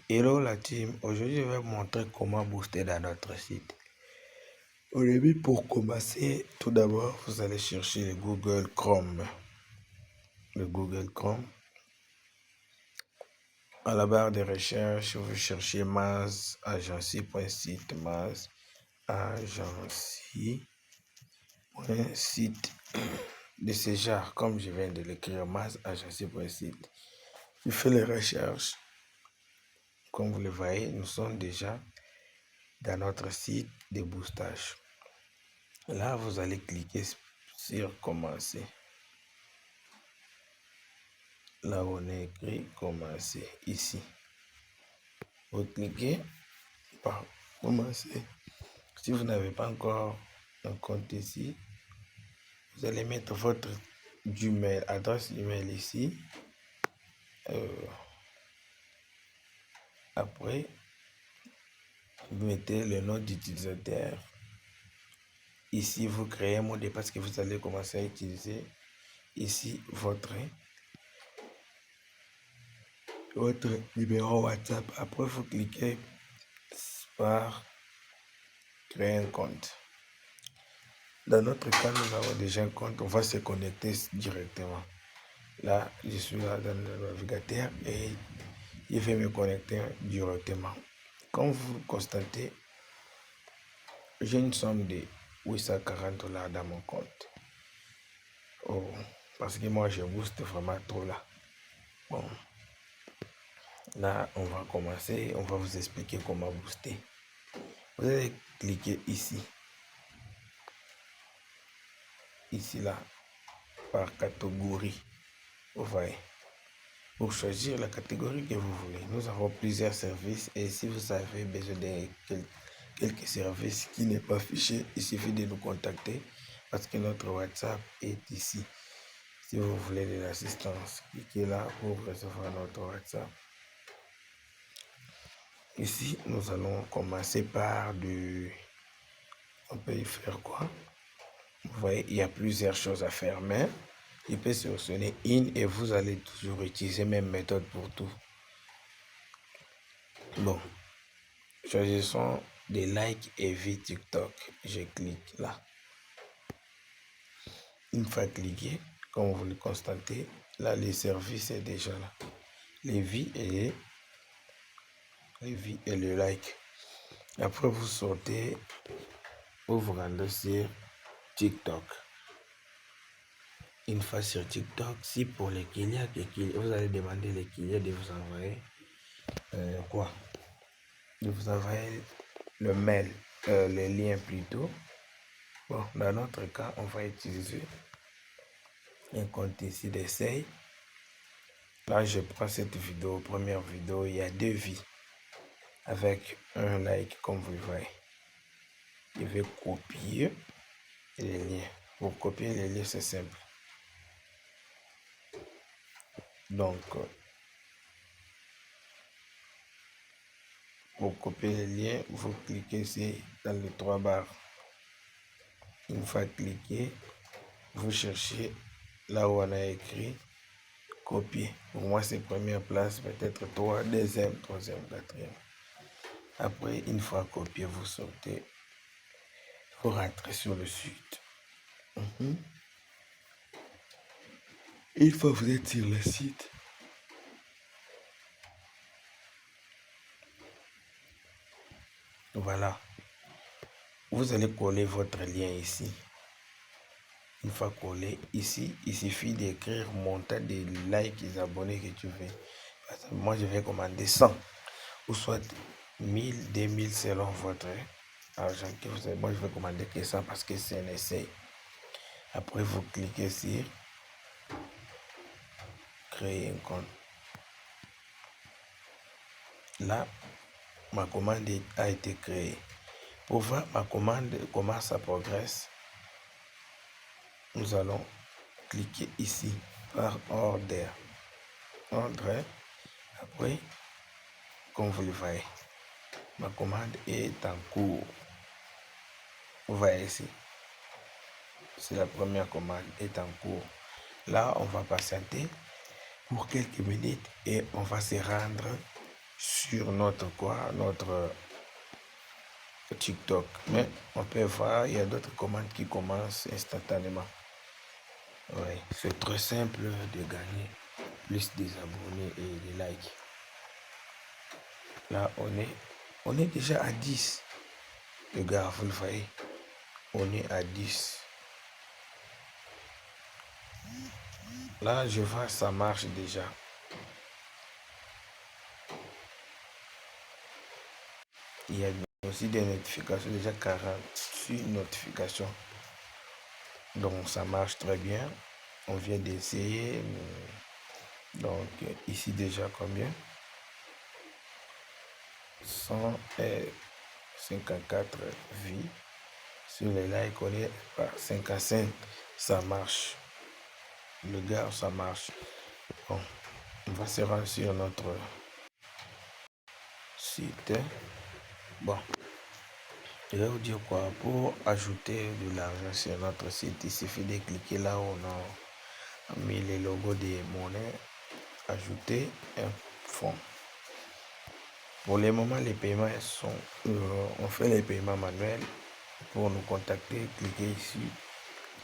Hello la team, aujourd'hui je vais vous montrer comment booster dans notre site. Au début, pour commencer, tout d'abord vous allez chercher le Google Chrome. À la barre de recherche, vous cherchez mazagency.site, mazagency.site de ce genre, comme je viens de l'écrire, mazagency.site. Je fais les recherches. Comme vous le voyez, nous sommes déjà dans notre site de boostage. Là, vous allez cliquer sur commencer. Là, on a écrit commencer ici. Vous cliquez par commencer. Si vous n'avez pas encore un compte ici, vous allez mettre votre Gmail, adresse email ici. Après, vous mettez le nom d'utilisateur. Ici, vous créez un mot de passe que vous allez commencer à utiliser. Ici, votre numéro WhatsApp. Après, vous cliquez par créer un compte. Dans notre cas, nous avons déjà un compte. On va se connecter directement. Là, je suis là dans le navigateur et je vais me connecter directement. Comme vous constatez, j'ai une somme de 840 $ dans mon compte. Oh, parce que moi, je booste vraiment trop là. Bon, là, on va commencer. On va vous expliquer comment booster. Vous allez cliquer ici. Ici, là, par catégorie. Vous voyez. Pour choisir la catégorie que vous voulez. Nous avons plusieurs services et si vous avez besoin de quelques services qui n'est pas affiché, il suffit de nous contacter parce que notre WhatsApp est ici. Si vous voulez de l'assistance, cliquez là pour recevoir notre WhatsApp. Ici, nous allons commencer par on peut y faire quoi? Vous voyez, il y a plusieurs choses à faire, mais il peut sélectionner une et vous allez toujours utiliser la même méthode pour tout. Bon, choisissons des likes et vie TikTok. Je clique là. Une fois cliqué, comme vous le constatez, là, les services est déjà là. Les vies et le like. Après, vous sortez, vous vous rendez sur TikTok. Une fois sur TikTok, si pour les clients, vous allez demander les clients de vous envoyer quoi? De vous envoyer le mail, le lien plutôt. Bon, dans notre cas, on va utiliser un compte ici d'essai. Là, je prends cette vidéo, première vidéo, il y a 2 vies avec un like, comme vous le voyez. Je vais copier les liens. Pour copier les liens, c'est simple. Donc, pour copier les liens, vous cliquez ici dans les 3 barres. Une fois cliqué, vous cherchez là où on a écrit copier. Pour moi, c'est première place, peut-être 3, deuxième, troisième, quatrième. Après, une fois copié, vous sortez. Vous rentrez sur le site. Une fois que vous êtes sur le site, voilà. Vous allez coller votre lien ici. Une fois collé ici, il suffit d'écrire montant de likes et abonnés que tu veux. Moi, je vais commander 100 ou soit 1000, 2000 selon votre argent que vous avez. Moi, je vais commander que 100 parce que c'est un essai. Après, vous cliquez sur créer un compte. Là, ma commande a été créée. Pour voir ma commande, comment ça progresse, nous allons cliquer ici par ordre. Après, comme vous le voyez, ma commande est en cours. Vous voyez ici, c'est la première commande est en cours. Là, on va patienter pour quelques minutes et on va se rendre sur notre TikTok. Mais on peut voir, il y a d'autres commandes qui commencent instantanément. Ouais, c'est très simple de gagner plus des abonnés et des likes. Là, on est déjà à 10. Les gars, vous le voyez, on est à 10. Là, je vois, ça marche déjà. Il y a aussi des notifications, déjà 48 notifications. Donc, ça marche très bien. On vient d'essayer. Donc, ici déjà combien? 154 vues. Sur les likes, on est à 55. Ça marche. Le gars, ça marche. Bon, on va se rendre sur notre site. Bon, je vais vous dire quoi. Pour ajouter de l'argent sur notre site, il suffit de cliquer là où on a mis les logos des monnaies. Ajouter un fonds. Pour le moment, les paiements sont... on fait les paiements manuels. Pour nous contacter, cliquez ici.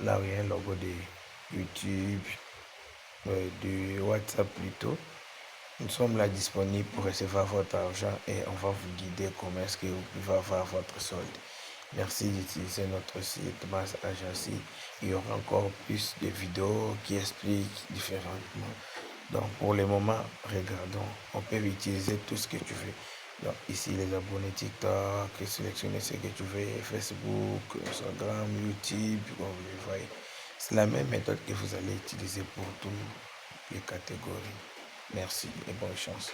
Là où il y a un logo de YouTube, de WhatsApp plutôt. Nous sommes là disponibles pour recevoir votre argent et on va vous guider comment est-ce que vous pouvez avoir votre solde. Merci d'utiliser notre site Mass Agency. Il y aura encore plus de vidéos qui expliquent différemment. Donc pour le moment, regardons. On peut utiliser tout ce que tu veux. Donc ici les abonnés TikTok, sélectionner ce que tu veux, Facebook, Instagram, YouTube, comme vous le voyez. C'est la même méthode que vous allez utiliser pour toutes les catégories. Merci et bonne chance.